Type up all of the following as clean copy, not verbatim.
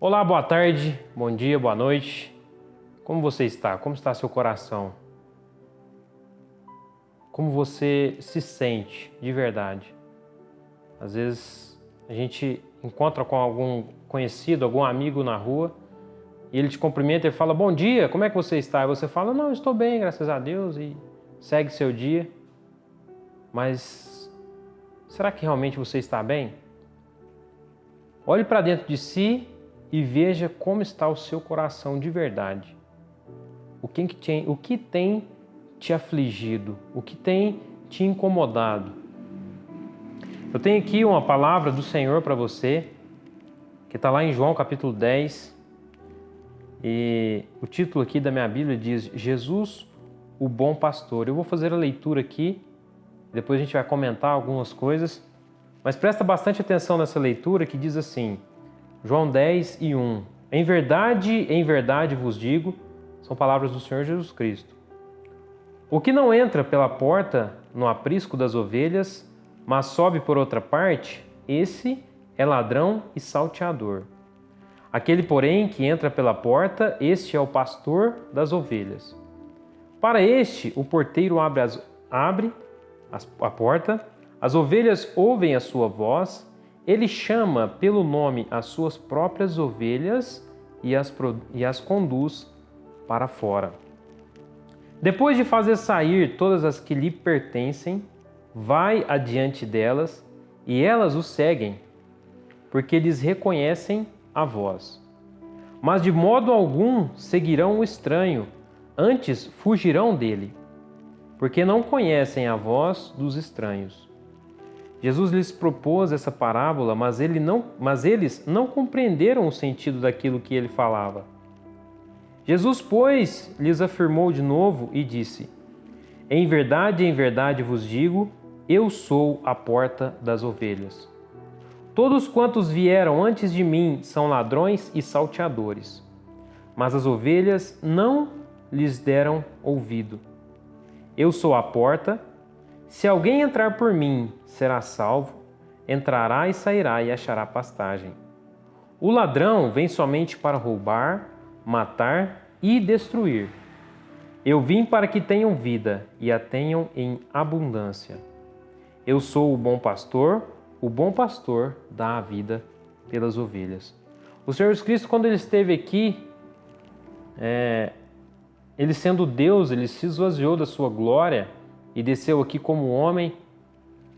Olá, boa tarde, bom dia, boa noite. Como você está? Como está seu coração? Como você se sente de verdade? Às vezes a gente encontra com algum conhecido, algum amigo na rua e ele te cumprimenta e fala: bom dia, como é que você está? E você fala: não, estou bem, graças a Deus, e segue seu dia. Mas será que realmente você está bem? Olhe para dentro de si e veja como está o seu coração de verdade. O que tem te afligido? O que tem te incomodado? Eu tenho aqui uma palavra do Senhor para você, que está lá em João capítulo 10. E o título aqui da minha Bíblia diz: Jesus, o bom pastor. Eu vou fazer a leitura aqui, depois a gente vai comentar algumas coisas. Mas presta bastante atenção nessa leitura que diz assim, João 10 e 1. Em verdade vos digo, são palavras do Senhor Jesus Cristo. O que não entra pela porta no aprisco das ovelhas, mas sobe por outra parte, esse é ladrão e salteador. Aquele, porém, que entra pela porta, este é o pastor das ovelhas. Para este, o porteiro abre a porta, as ovelhas ouvem a sua voz, ele chama pelo nome as suas próprias ovelhas e as conduz para fora. Depois de fazer sair todas as que lhe pertencem, vai adiante delas e elas o seguem, porque lhes reconhecem a voz. Mas de modo algum seguirão o estranho, antes fugirão dele, porque não conhecem a voz dos estranhos. Jesus lhes propôs essa parábola, mas eles não compreenderam o sentido daquilo que ele falava. Jesus, pois, lhes afirmou de novo e disse: em verdade vos digo, eu sou a porta das ovelhas. Todos quantos vieram antes de mim são ladrões e salteadores, mas as ovelhas não lhes deram ouvido. Eu sou a porta. Se alguém entrar por mim, será salvo, entrará e sairá e achará pastagem. O ladrão vem somente para roubar, matar e destruir. Eu vim para que tenham vida e a tenham em abundância. Eu sou o bom pastor dá a vida pelas ovelhas. O Senhor Jesus Cristo, quando ele esteve aqui, ele sendo Deus, ele se esvaziou da sua glória e desceu aqui como homem,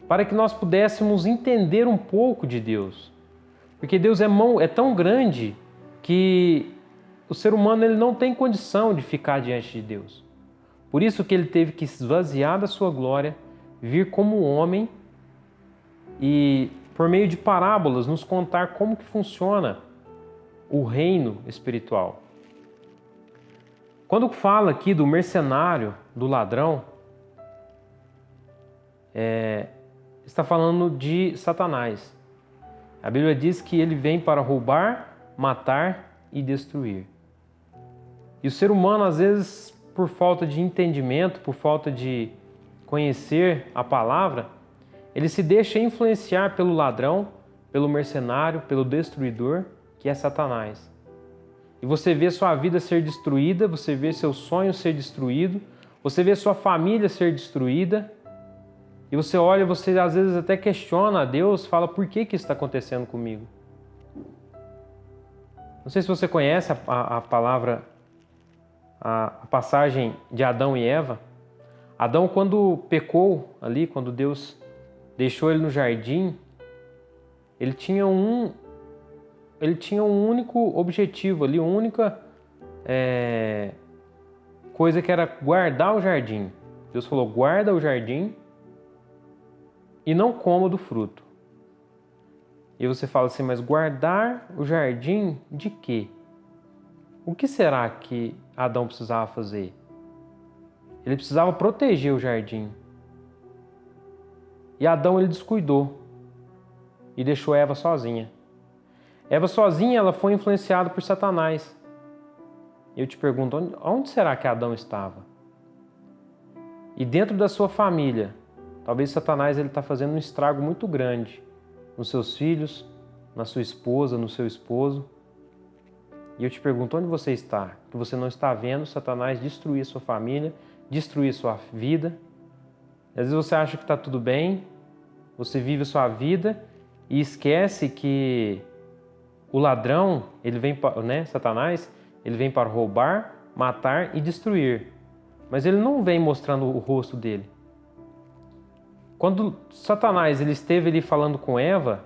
para que nós pudéssemos entender um pouco de Deus. Porque Deus é tão grande que o ser humano ele não tem condição de ficar diante de Deus. Por isso que ele teve que esvaziar da sua glória, vir como homem e, por meio de parábolas, nos contar como que funciona o reino espiritual. Quando fala aqui do mercenário, do ladrão, está falando de Satanás. A Bíblia diz que ele vem para roubar, matar e destruir. E o ser humano, às vezes, por falta de entendimento, por falta de conhecer a palavra, ele se deixa influenciar pelo ladrão, pelo mercenário, pelo destruidor, que é Satanás. E você vê sua vida ser destruída, você vê seu sonho ser destruído, você vê sua família ser destruída. E você olha, você às vezes até questiona a Deus, fala: por que isso está acontecendo comigo? Não sei se você conhece a palavra, a passagem de Adão e Eva. Adão, quando pecou ali, quando Deus deixou ele no jardim, ele tinha um único objetivo ali, uma única coisa, que era guardar o jardim. Deus falou: guarda o jardim e não coma do fruto. E você fala assim: mas guardar o jardim de quê? O que será que Adão precisava fazer? Ele precisava proteger o jardim. E Adão, ele descuidou e deixou Eva sozinha. Eva sozinha, ela foi influenciada por Satanás. Eu te pergunto, onde será que Adão estava? E dentro da sua família, talvez Satanás está fazendo um estrago muito grande nos seus filhos, na sua esposa, no seu esposo. E eu te pergunto, onde você está? Que você não está vendo Satanás destruir a sua família, destruir a sua vida. Às vezes você acha que está tudo bem, você vive a sua vida e esquece que o ladrão, ele vem, Satanás, ele vem para roubar, matar e destruir. Mas ele não vem mostrando o rosto dele. Quando Satanás ele esteve ali falando com Eva,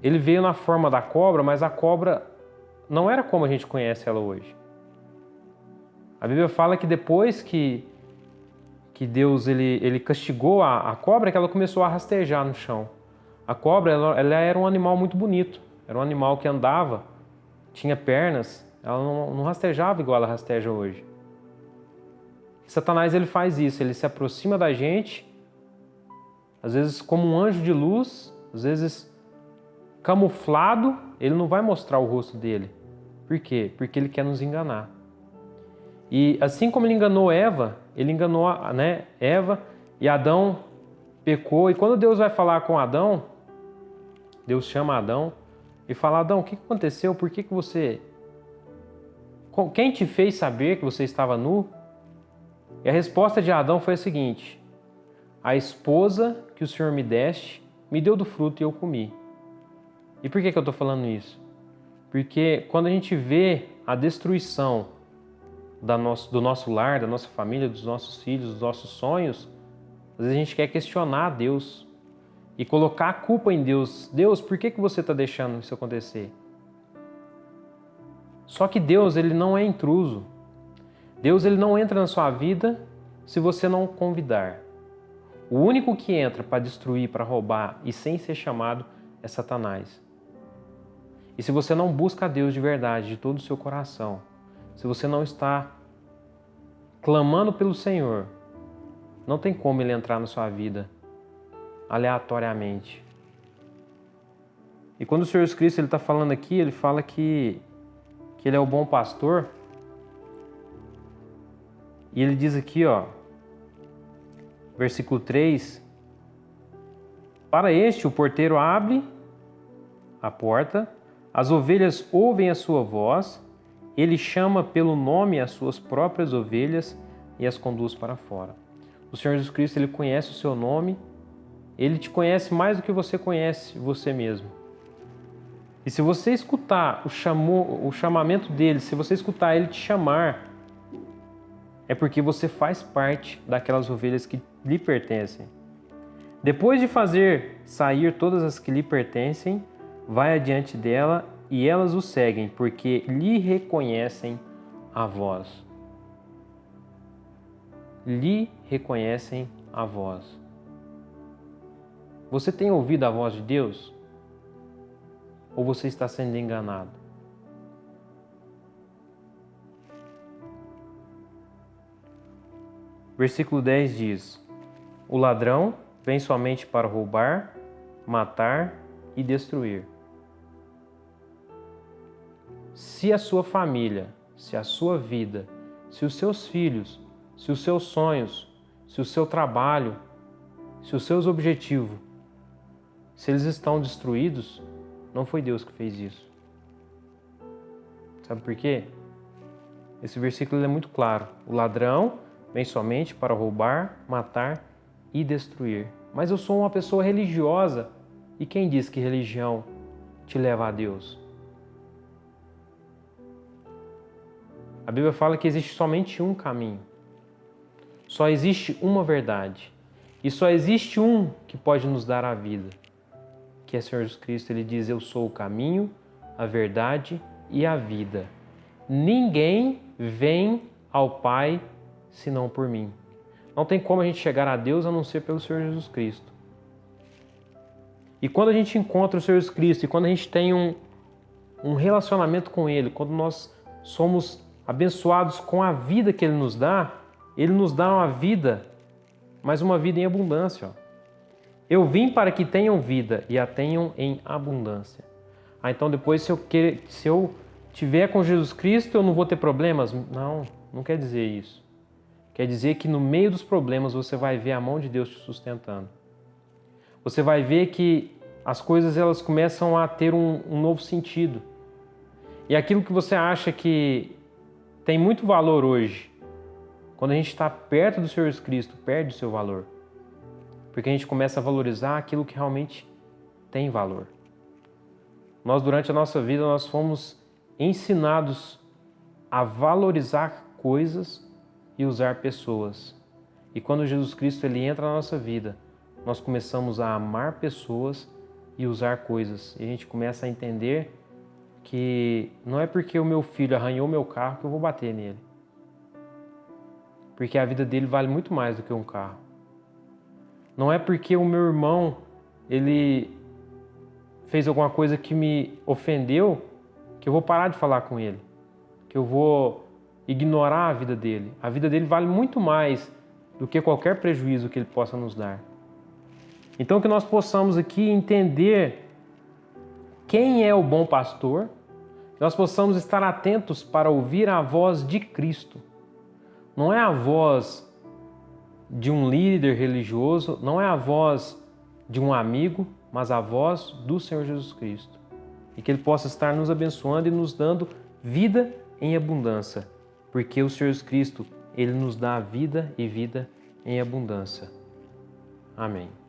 ele veio na forma da cobra, mas a cobra não era como a gente conhece ela hoje. A Bíblia fala que depois que Deus ele castigou a cobra, que ela começou a rastejar no chão. A cobra ela era um animal muito bonito, era um animal que andava, tinha pernas, ela não rastejava igual ela rasteja hoje. Satanás ele faz isso, ele se aproxima da gente, às vezes como um anjo de luz, às vezes camuflado, ele não vai mostrar o rosto dele. Por quê? Porque ele quer nos enganar. E assim como ele enganou Eva, ele enganou Eva e Adão pecou. E quando Deus vai falar com Adão, Deus chama Adão e fala: Adão, o que aconteceu? Por que você... Quem te fez saber que você estava nu? E a resposta de Adão foi a seguinte: a esposa que o Senhor me deste me deu do fruto e eu comi. E por que eu estou falando isso? Porque quando a gente vê a destruição do nosso lar, da nossa família, dos nossos filhos, dos nossos sonhos, às vezes a gente quer questionar a Deus e colocar a culpa em Deus. Deus, por que você está deixando isso acontecer? Só que Deus, ele não é intruso. Deus, ele não entra na sua vida se você não convidar. O único que entra para destruir, para roubar e sem ser chamado é Satanás. E se você não busca a Deus de verdade, de todo o seu coração, se você não está clamando pelo Senhor, não tem como ele entrar na sua vida aleatoriamente. E quando o Senhor Jesus Cristo está falando aqui, ele fala que ele é o bom pastor. E ele diz aqui, versículo 3, para este o porteiro abre a porta, as ovelhas ouvem a sua voz, ele chama pelo nome as suas próprias ovelhas e as conduz para fora. O Senhor Jesus Cristo, ele conhece o seu nome, ele te conhece mais do que você conhece você mesmo. E se você escutar o chamamento dele, se você escutar ele te chamar, é porque você faz parte daquelas ovelhas que lhe pertencem. Depois de fazer sair todas as que lhe pertencem, vai adiante dela e elas o seguem, porque lhe reconhecem a voz. Lhe reconhecem a voz. Você tem ouvido a voz de Deus? Ou você está sendo enganado? Versículo 10 diz: o ladrão vem somente para roubar, matar e destruir. Se a sua família, se a sua vida, se os seus filhos, se os seus sonhos, se o seu trabalho, se os seus objetivos, se eles estão destruídos, não foi Deus que fez isso. Sabe por quê? Esse versículo é muito claro. O ladrão vem somente para roubar, matar e destruir. Mas eu sou uma pessoa religiosa. E quem diz que religião te leva a Deus? A Bíblia fala que existe somente um caminho. Só existe uma verdade. E só existe um que pode nos dar a vida, que é o Senhor Jesus Cristo. Ele diz: eu sou o caminho, a verdade e a vida. Ninguém vem ao Pai senão por mim. Não tem como a gente chegar a Deus a não ser pelo Senhor Jesus Cristo. E quando a gente encontra o Senhor Jesus Cristo, e quando a gente tem um relacionamento com Ele, quando nós somos abençoados com a vida que Ele nos dá uma vida, mas uma vida em abundância. Eu vim para que tenham vida e a tenham em abundância. Então depois se eu tiver com Jesus Cristo, eu não vou ter problemas? Não quer dizer isso. Quer dizer que no meio dos problemas você vai ver a mão de Deus te sustentando. Você vai ver que as coisas elas começam a ter um novo sentido. E aquilo que você acha que tem muito valor hoje, quando a gente está perto do Senhor Jesus Cristo, perde o seu valor. Porque a gente começa a valorizar aquilo que realmente tem valor. Nós, durante a nossa vida, nós fomos ensinados a valorizar coisas e usar pessoas. E quando Jesus Cristo ele entra na nossa vida, nós começamos a amar pessoas e usar coisas. E a gente começa a entender que não é porque o meu filho arranhou meu carro que eu vou bater nele. Porque a vida dele vale muito mais do que um carro. Não é porque o meu irmão ele fez alguma coisa que me ofendeu que eu vou parar de falar com ele, que eu vou ignorar a vida dele. A vida dele vale muito mais do que qualquer prejuízo que ele possa nos dar. Então que nós possamos aqui entender quem é o bom pastor, nós possamos estar atentos para ouvir a voz de Cristo. Não é a voz de um líder religioso, não é a voz de um amigo, mas a voz do Senhor Jesus Cristo. E que Ele possa estar nos abençoando e nos dando vida em abundância, porque o Senhor Jesus Cristo, Ele nos dá vida e vida em abundância. Amém.